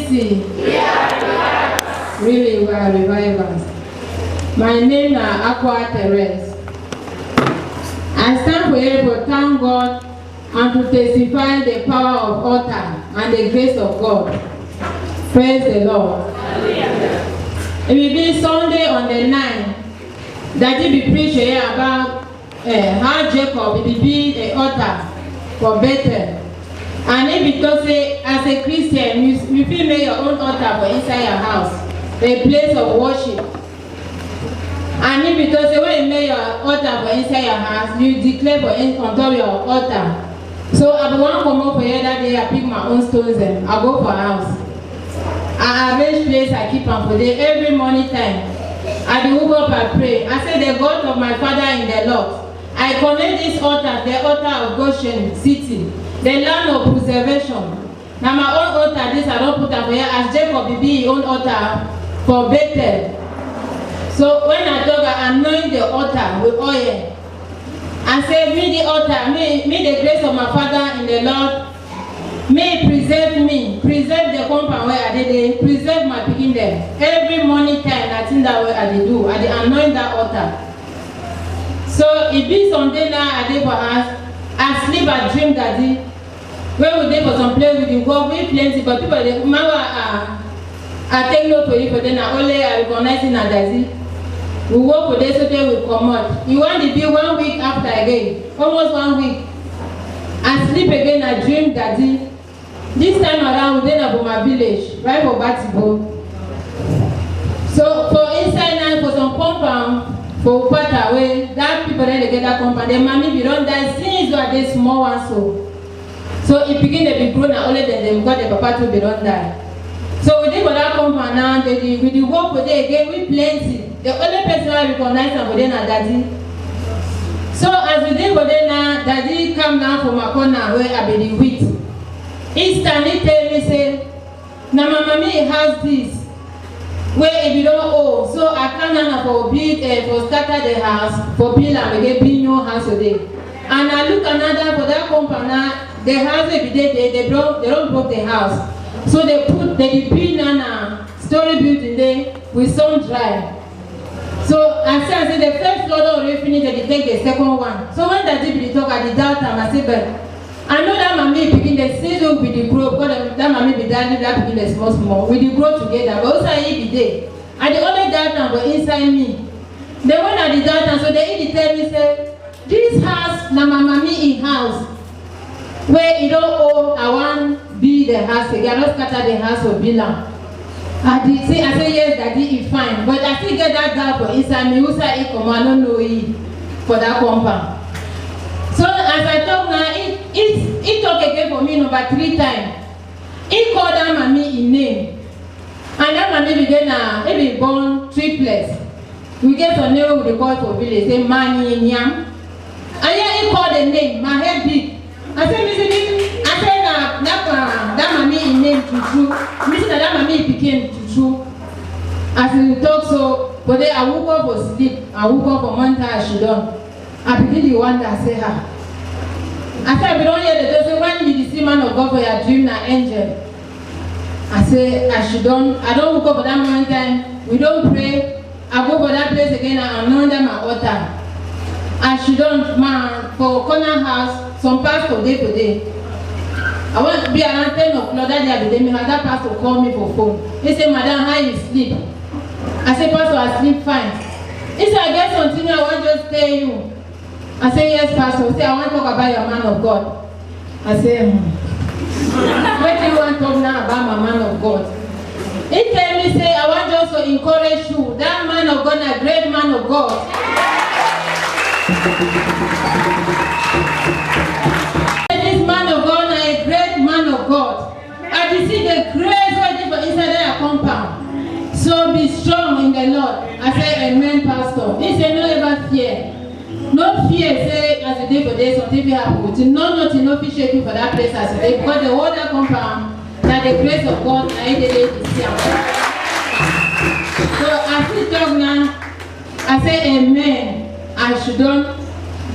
CCC? Really, we are revivers. My name is Aqua Therese. I stand for here to thank God and to testify the power of altar and the grace of God. Praise the Lord. It will be Sunday on the 9th that he be preaching here about how Jacob will be the altar for Bethel. And if it does say, as a Christian, you feel make your own altar for inside your house, a place of worship. And if it does say, when you make your altar for inside your house, you declare for on top of your altar. So I want to come up for here that day, I pick my own stones and I go for a house. I arrange place, I keep them for there every morning time. I do wake up, I pray. I say, the God of my father in the Lord, I connect this altar, the altar of Goshen City, the land of preservation. Now my own altar, this I don't put up here, as Jacob be his own altar for Bethel. So when I talk, I anoint the altar with oil. I say, me the altar, me the grace of my father in the Lord, may preserve the compound where I did, preserve my picking there. Every morning time, I think that way I did do. I did anoint that altar. So it be Sunday now, I did for us. I sleep, I dream daddy. When we did for some place, we did go, we plenty, but people, they remember, I take note for you, but then I only recognize it and daddy. We work for this, so they will come out. You want to be 1 week after again, almost 1 week. I sleep again, I dream daddy. This time around, we did for my village, right for Batibo. So for inside now, for some compound, for quite away, that people then they get that compound. Their mommy be don't die since you are this small one so it begin to be grown and only then them got the papa to be don't die. So we did for that compound now, we did work for there again, we plenty. The only person I recognize and for them are daddy. So as we did for them now, daddy come down from my corner where I be the wheat. Instantly tell me say, now my mommy has this. Where if you don't owe, so I can't now for build for scatter the house, for build and get build new house today. And I look another for that company, the house every day they don't broke the house. So they build now story building there with some dry. So I say the first floor already finished, they take the second one. So when that did talk at the that time, I say, but I know that mommy begin the season with the group, because that mommy be dying, that begin the small, with the group together. But also I eat the day. And the only that time was inside me. They went at the that time, so they eat the tell me, say, this house, na my mommy in house. Where you don't owe, I want be the house again. I don't scatter the house for Bilam. I say yes, daddy is fine. But I still get that gap for inside me, who say it come, I don't know it for that compound. So as I talk now, it talk again for me number 3 times. He called that mommy in name. And that mommy began he be born triplets. We get some name we call for village, say Mani and Yam. And yeah, he called the name, my head big. I said, that mommy in name Chuchu. That mommy became Chuchu. As we talk so, but then I woke up for sleep. I woke up for one time she done. I begin to wonder, I say, I said, we don't hear the say when you see man of God for your dream na angel. I say, I don't wake up for that one time. We don't pray. I go for that place again and anoint them my altar. I shouldn't, man, for corner house, some pastor day for day. I want to be around 10 o'clock that day, me had that pastor call me for phone. He said, Madam, how you sleep? I said, Pastor, I sleep fine. He said, I get something I want to just tell you. I say, yes, Pastor. He say, I want to talk about your man of God. I say, what do you want to talk now about my man of God? He tell me, say, I want just to encourage you. That man of God, a great man of God. This man of God, a great man of God. I can see the grace waiting for inside their compound. So be strong in the Lord. I say, amen, Pastor. He said, no ever fear. No fear, say, as a day for day, something will happen with you. Nothing, no fish shaking for that place as a day. Because the whole compound, that the grace of God, I did it this year. So as we talk now, I say, amen. I shouldn't.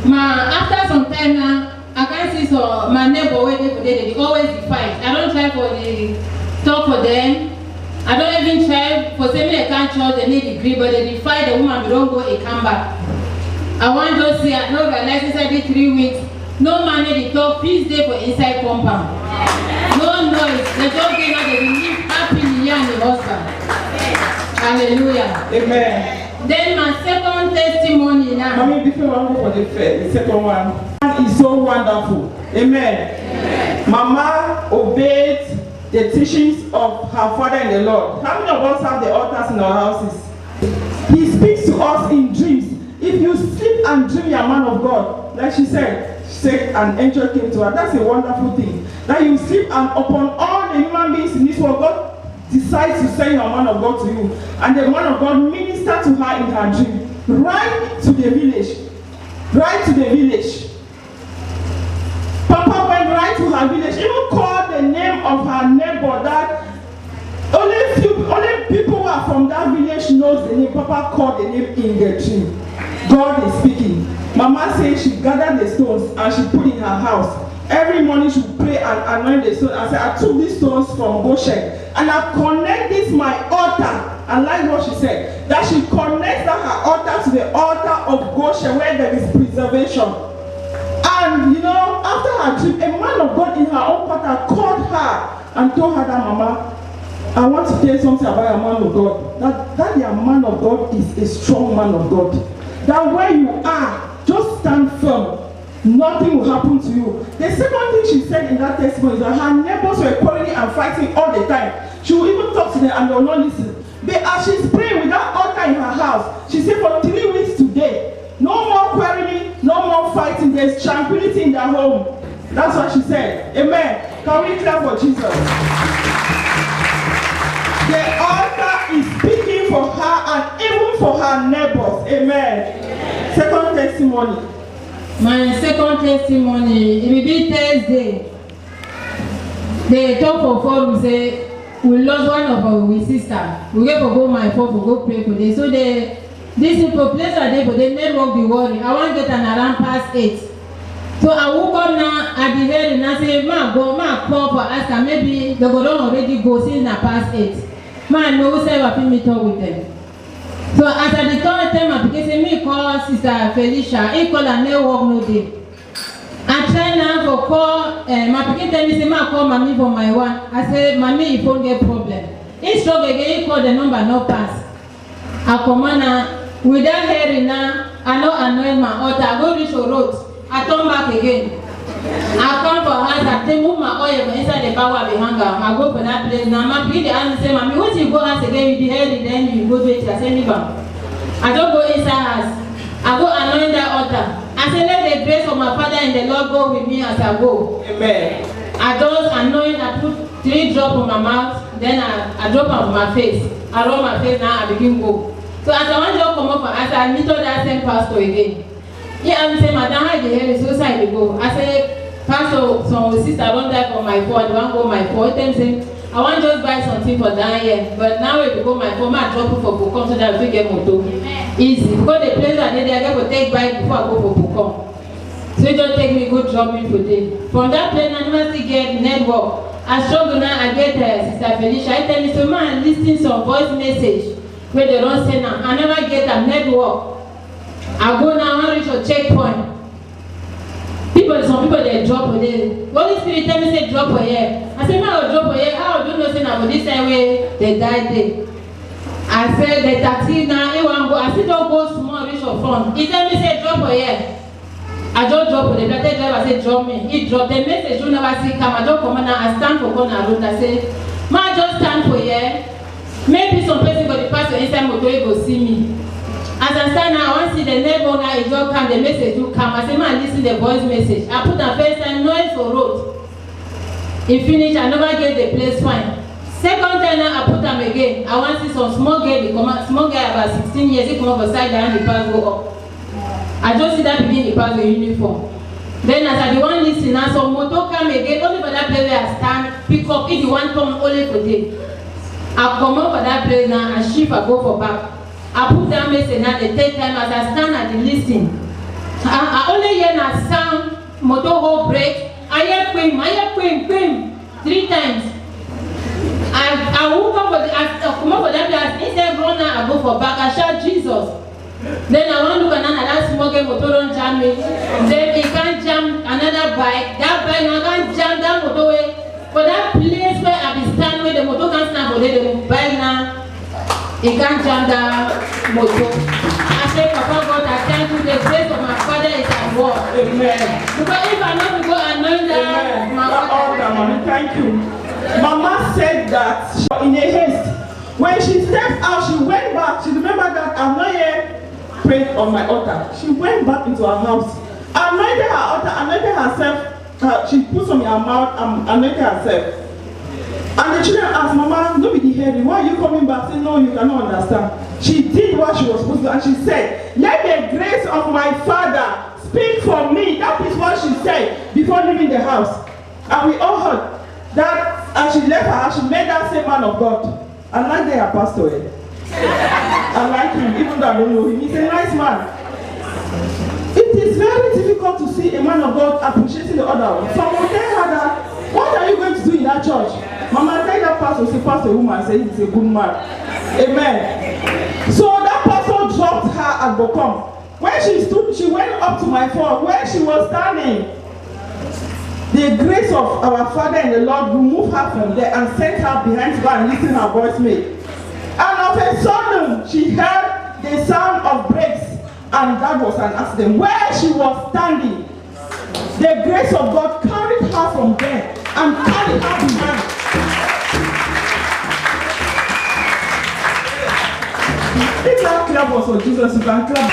After some time now, I can see so my neighbor waiting for day, they always fight. I don't try for the talk for them. I don't even try for say me I can't church, they need degree, but they defy the woman, we don't go, it come back. I want to see, I no realize every 3 weeks, no money, they talk, peace day for inside compound. No noise, they don't get out, they will live happily and the husband. Hallelujah. Amen. Then my second testimony now. Mommy, before I go for the second one, is so wonderful. Amen. Amen. Mama obeyed the teachings of her father in the Lord. How many of us have the altars in our houses? He speaks to us in dreams. If you sleep and dream, you're a man of God. Like she said an angel came to her. That's a wonderful thing. That you sleep and upon all the human beings in this world, God decides to send a man of God to you. And the man of God ministered to her in her dream. Right to the village. Right to the village. Papa went right to her village, even called the name of her neighbor that only people who are from that village knows the name. Papa called the name in the dream. God is speaking. Mama said she gathered the stones and she put in her house. Every morning she would pray and anoint the stones. I said, I took these stones from Goshen and I connect this my altar. And like what she said, that she connects her altar to the altar of Goshen where there is preservation. And you know, after her trip, a man of God in her own quarter called her and told her that, Mama, I want to tell you something about a man of God. That your man of God is a strong man of God. That where you are, just stand firm. Nothing will happen to you. The second thing she said in that testimony is that her neighbors were quarreling and fighting all the time. She will even talk to them and they will not listen. But as she's praying with that altar in her house, she said for 3 weeks today, no more quarreling, no more fighting. There's tranquility in their home. That's what she said. Amen. Can we clap for Jesus? The altar is speaking for her and even for her neighbors. Amen. Second testimony. My second testimony, it will be Thursday. They talk for forum, say, we lost one of our sister. We get for go my phone for go pray for them. So this people place are there, but they never be worried. I want to get an alarm past 8. So I woke up now at the head and I say, ma call for ask her, maybe they go down already go since na past 8. Man, no say I meet up with them. So as I third time application, me call Sister Felicia, he call her no work no day. I try now for call, my application tell me say, ma call mommy for my one. I say, mommy, if you get problem. He struggle again, he call the number no pass. I come on now, without hearing now, I know anoint my altar, I go reach a road. I turn back again. I come for house, I take move my oil inside the power behind her. I go for that place. Now my people ask me, say, mommy, once you go house again, you be healthy, then you go to it. I say, never. I don't go inside house. I go anoint that altar. I say, let the grace of my Father and the Lord go with me as I go. Amen. I just anoint, I put 3 drops on my mouth, then I drop on my face. I rub my face, now I begin go. So as I want to come up, I meet that same pastor again. Yeah, I'm saying, Madam, how the hell is so side to go? I say, Pastor, some sister don't die for my phone, I don't go my phone. Them say, I want to just buy something for down here. But now if you go my phone, I drop it for Pocom so that we get motor. Easy. Because the place I need, I get to take bike before I go for Pocom. So it don't take me good dropping for them. From that place, I never still get network. I struggle now, I get Sister Felicia. I tell me, so man, listening some voice message where they don't say now. I never get a network. I go now, I reach a checkpoint. Some people they drop for them. Holy Spirit tell me say drop for here. I say no, drop for here. How do you know say now for this same way they die there? I said the taxi now, he want go. I said don't go small, reach your front. He tell me say drop for here. I just drop for the taxi driver say drop me. He drop the message you never see come. I don't come now. I stand for corner road. I say, man just stand for here. Maybe some person got the pastor inside motor he go see me. As I stand now, I want to see the neighbor now, it just come, the message will come. I say, man, listen to the voice message. I put a first time noise for road. He finish, I never get the place fine. Second time now, I put them again. I want to see some small girl, small girl about 16 years, he come up beside and the pass go up. I just see that begin the pass with uniform. Then as I the one listen, now some motor come again, only for that place where I stand, pick up, if you want come only for them. I come up for that place now, and shift, I go for back. I put that message now the third time as I stand at the listing. I only hear a sound, motor hole break. I hear quim, 3 times. I woke up for come up for that place. Instead run now, I go for back. I shout Jesus. Then I want to look at another small game motor don't jam me. Then he can't jam another bike. That bike now can't jam that motorway. For that place where I be stand where the motor can't stand for the bike now. He can't jam that motor. I say, Papa God, I thank you. The grace of my father is at work. Amen. Because if I not to go anoint that, my Mommy, thank you. Mama said that in a haste. When she stepped out, she went back. She remembered that I'm not here praying on my altar. She went back into her house, anointed her altar, anointed herself. She put some in her mouth and anointed herself. And the children asked, Mama, don't be the hearing. Why are you coming back? Say, no, you cannot understand. She did what she was supposed to do, and she said, let the grace of my Father speak for me. That is what she said before leaving the house. And we all heard that as she left her house, she met that same man of God. I like their pastor. I like him, even though I don't know him. He's a nice man. It is very difficult to see a man of God appreciating the other one. Someone tell her that, what are you going to do in that church? Mama tell that pastor, say, Pastor woman, say he's a good man. Amen. So that pastor dropped her at Bokom. When she stood, she went up to my phone. Where she was standing, the grace of our Father in the Lord removed her from there and sent her behind to go and listen her voicemail. And of a sudden, she heard the sound of brakes, and that was an accident. Where she was standing, the grace of God carried her from there and carried her behind. If that clap was for Jesus, you can clap.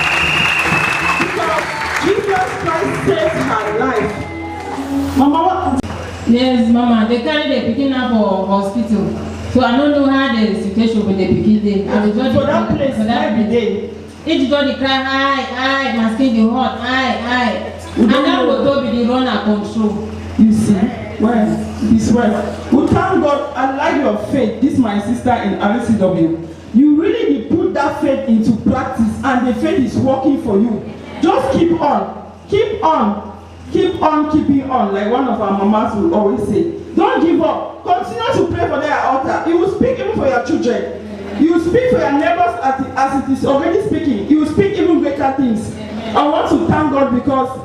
Because Jesus Christ saved her life. Mama, what? Yes, Mama. They carry the pikin up for hospital. So I don't know how the situation with the pikin dey. For that place, every day. Each body cry, aye, my skin dey hot, aye. And that motor be the runner control. You see, well, this way. We thank God. I like your faith. This is my sister in RCW. You really need to put that faith into practice, and the faith is working for you. Just keep on, keep on keeping on, like one of our mamas will always say. Don't give up. Continue to pray for their altar. You will speak even for your children. You will speak for your neighbors as it is already speaking. You will speak even greater things. I want to thank God because